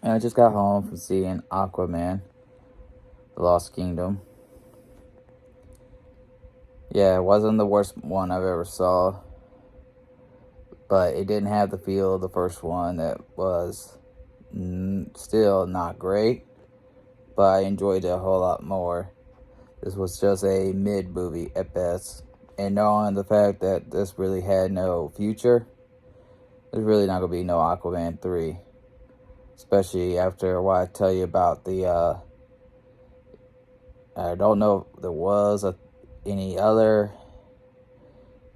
And I just got home from seeing Aquaman, The Lost Kingdom. Yeah, it wasn't the worst one I've ever saw, but it didn't have the feel of the first one. That was still not great, but I enjoyed it a whole lot more. This was just a mid movie at best. And knowing the fact that this really had no future, there's really not going to be no Aquaman 3. Especially after what I tell you about the, I don't know if there was any other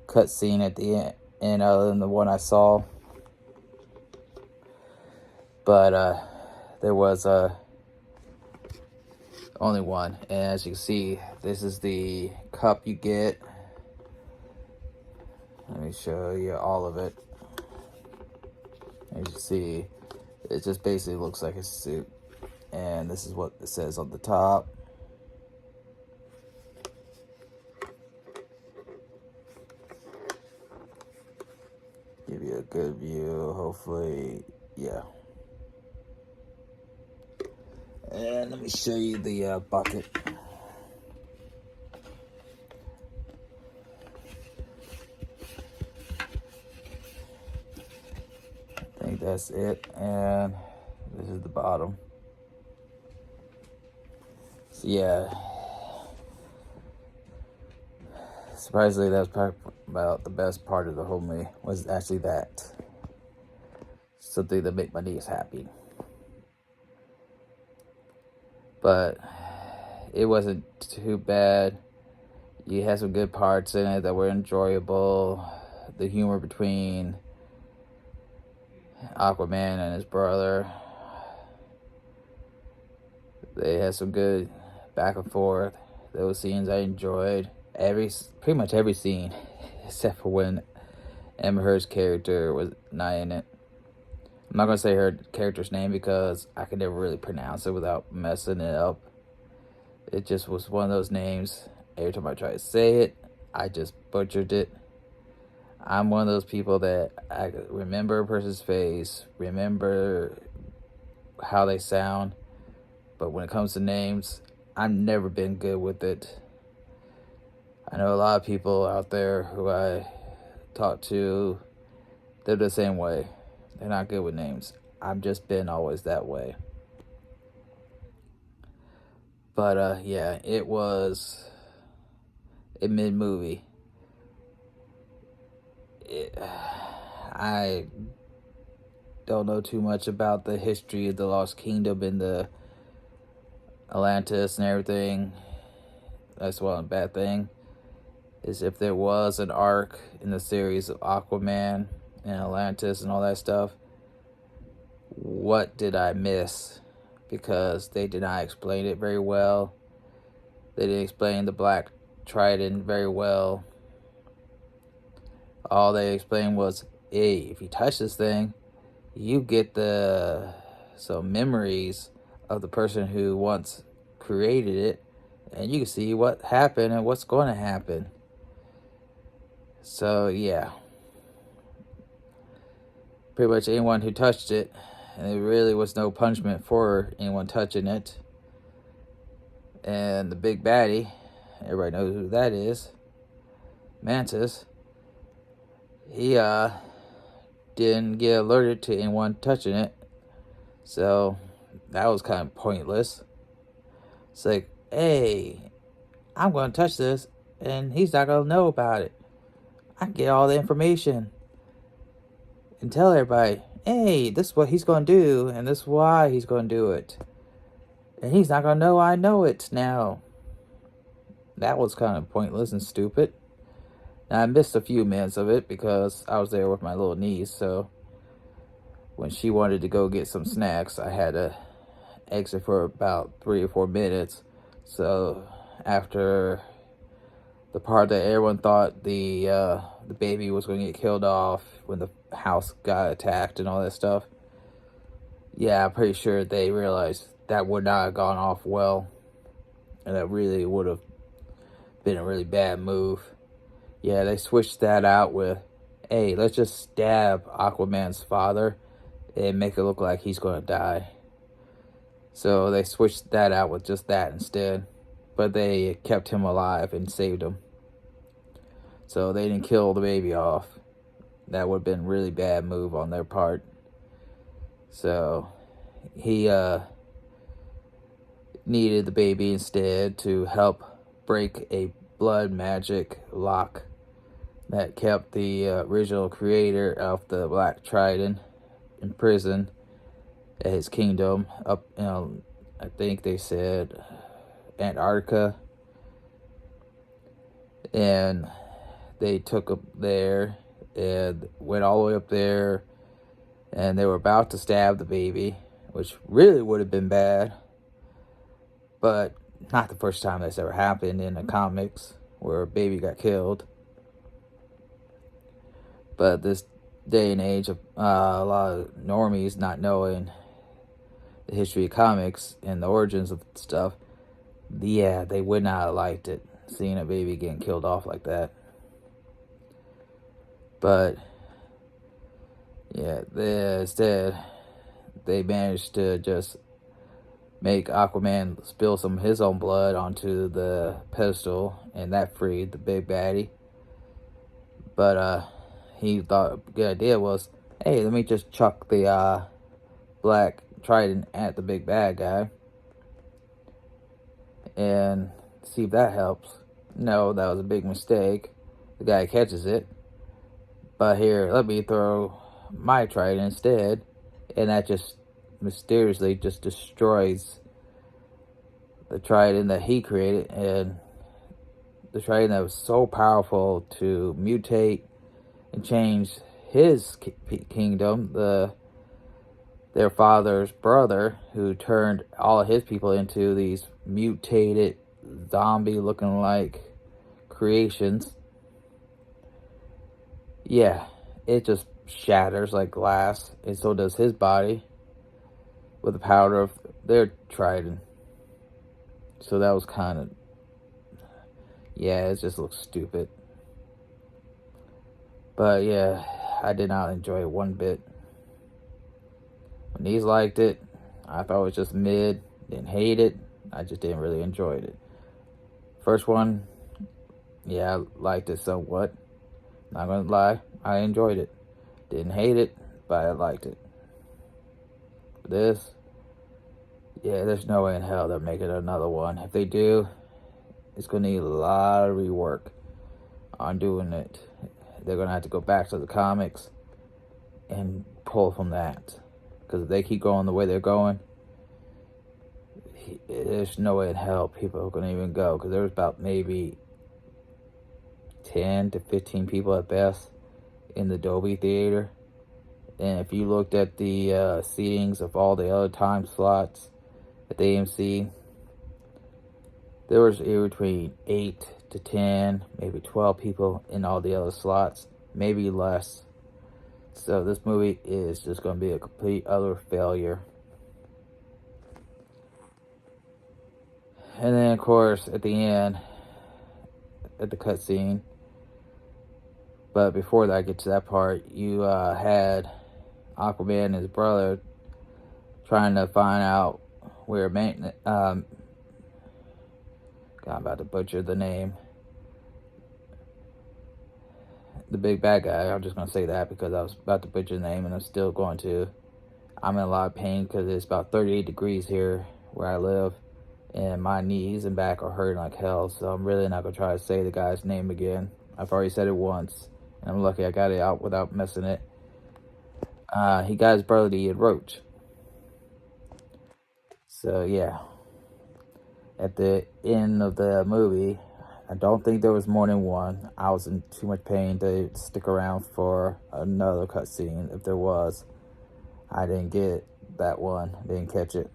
cutscene at the end other than the one I saw. But there was only one. And as you can see, this is the cup you get. Let me show you all of it. As you can see, it just basically looks like a suit. And this is what it says on the top. Give you a good view, hopefully. Yeah. And let me show you the bucket. I think that's it. And this is the bottom. So yeah. Surprisingly, that was about the best part of the whole movie, was actually that. Something that made my niece happy. But it wasn't too bad. You had some good parts in it that were enjoyable. The humor between Aquaman and his brother. They had some good back and forth. Those scenes I enjoyed. Pretty much every scene, except for when Amber Heard's character was not in it. I'm not going to say her character's name because I could never really pronounce it without messing it up. It just was one of those names. Every time I try to say it, I just butchered it. I'm one of those people that I remember a person's face, remember how they sound, but when it comes to names, I've never been good with it. I know a lot of people out there who I talk to, they're the same way. They're not good with names. I've just been always that way. But yeah, it was a mid-movie. I don't know too much about the history of the Lost Kingdom and the Atlantis and everything. That's one bad thing. Is if there was an arc in the series of Aquaman and Atlantis and all that stuff, what did I miss? Because they did not explain it very well. They didn't explain the Black Trident very well. All they explained was, hey, if you touch this thing, you get some memories of the person who once created it, and you can see what happened and what's going to happen. So yeah, pretty much anyone who touched it, and there really was no punishment for anyone touching it. And the big baddie, everybody knows who that is, Mantis, he didn't get alerted to anyone touching it. So that was kind of pointless. It's like, hey, I'm going to touch this, and he's not going to know about it. I can get all the information and tell everybody, hey, this is what he's going to do, and this is why he's going to do it. And he's not going to know I know it now. That was kind of pointless and stupid. Now, I missed a few minutes of it because I was there with my little niece, so when she wanted to go get some snacks, I had to exit for about 3 or 4 minutes. So after the part that everyone thought the baby was going to get killed off when the house got attacked and all that stuff, yeah, I'm pretty sure they realized that would not have gone off well, and that really would have been a really bad move. Yeah, they switched that out with, hey, let's just stab Aquaman's father and make it look like he's going to die. So they switched that out with just that instead. But they kept him alive and saved him. So they didn't kill the baby off. That would have been a really bad move on their part. So he needed the baby instead to help break a blood magic lock that kept the original creator of the Black Trident in prison at his kingdom up, I think they said Antarctica. And they took him there and went all the way up there, and they were about to stab the baby, which really would have been bad, but not the first time that's ever happened in the comics where a baby got killed. But this day and age of a lot of normies not knowing the history of comics and the origins of stuff, yeah, they would not have liked it, seeing a baby getting killed off like that. But yeah, instead they managed to just make Aquaman spill some of his own blood onto the pedestal, and that freed the big baddie. But he thought a good idea was, hey, let me just chuck the Black Trident at the big bad guy and see if that helps. No, that was a big mistake. The guy catches it. But here, let me throw my trident instead. And that just mysteriously just destroys the trident that he created. And the trident that was so powerful to mutate and change his kingdom, their father's brother, who turned all of his people into these mutated, zombie-looking like creations. Yeah, it just shatters like glass, and so does his body with the power of their trident. So that was kind of, yeah, it just looks stupid. But yeah, I did not enjoy it one bit. When these liked it, I thought it was just mid. Didn't hate it. I just didn't really enjoy it. First one, yeah, I liked it somewhat. Not gonna lie, I enjoyed it. Didn't hate it, but I liked it. But this, yeah, there's no way in hell they're making another one. If they do, it's gonna need a lot of rework on doing it. They're gonna have to go back to the comics and pull from that. Because if they keep going the way they're going, there's no way in hell people are going to even go. Because there's about maybe 10 to 15 people at best in the Dolby Theater. And if you looked at the seatings of all the other time slots at the AMC, there was between 8 to 10, maybe 12 people in all the other slots, maybe less. So this movie is just going to be a complete utter failure. And then, of course, at the end, at the cutscene, but before that, I get to that part, you had Aquaman and his brother trying to find out where God, I'm about to butcher the name. The big bad guy, I'm just going to say that because I was about to butcher the name and I'm still going to. I'm in a lot of pain because it's about 38 degrees here where I live, and my knees and back are hurting like hell, so I'm really not going to try to say the guy's name again. I've already said it once, and I'm lucky I got it out without messing it. He got his brother to eat a roach. So, yeah. At the end of the movie, I don't think there was more than one. I was in too much pain to stick around for another cutscene. If there was, I didn't get that one. Didn't catch it.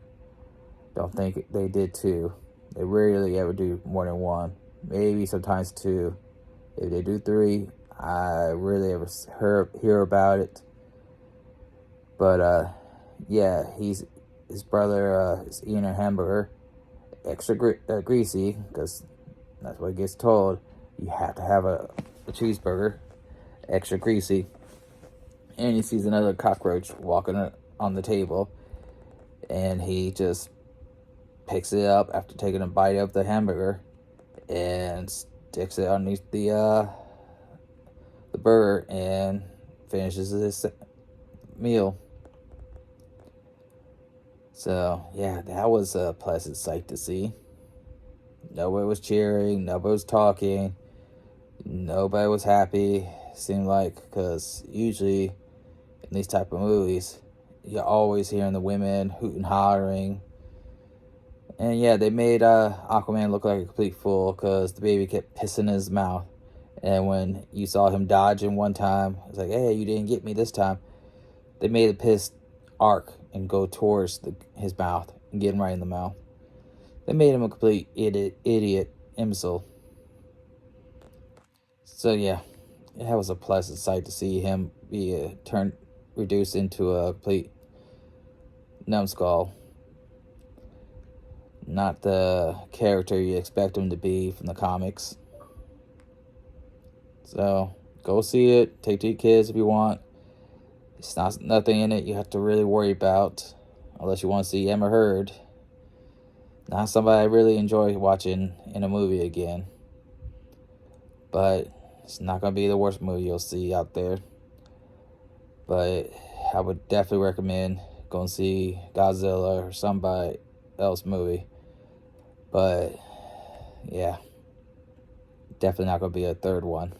Don't think they did two. They rarely ever do more than one. Maybe sometimes two. If they do three, I rarely ever hear about it. But yeah, his brother is eating a hamburger, extra greasy, because that's what gets told. You have to have a cheeseburger, extra greasy. And he sees another cockroach walking on the table, and he just picks it up after taking a bite of the hamburger and sticks it underneath the burger and finishes his meal. So, yeah, that was a pleasant sight to see. Nobody was cheering, nobody was talking, nobody was happy, seemed like, because usually in these type of movies, you're always hearing the women hooting, hollering. And yeah, they made Aquaman look like a complete fool because the baby kept pissing in his mouth. And when you saw him dodging one time, it's like, hey, you didn't get me this time. They made the piss arc and go towards his mouth and get him right in the mouth. They made him a complete idiot, imbecile. So yeah, that was a pleasant sight to see him be reduced into a complete numbskull. Not the character you expect him to be from the comics. So go see it. Take your kids if you want. It's nothing in it you have to really worry about, unless you want to see Amber Heard. Not somebody I really enjoy watching in a movie again. But it's not going to be the worst movie you'll see out there. But I would definitely recommend going to see Godzilla or somebody else movie. But yeah, definitely not going to be a third one.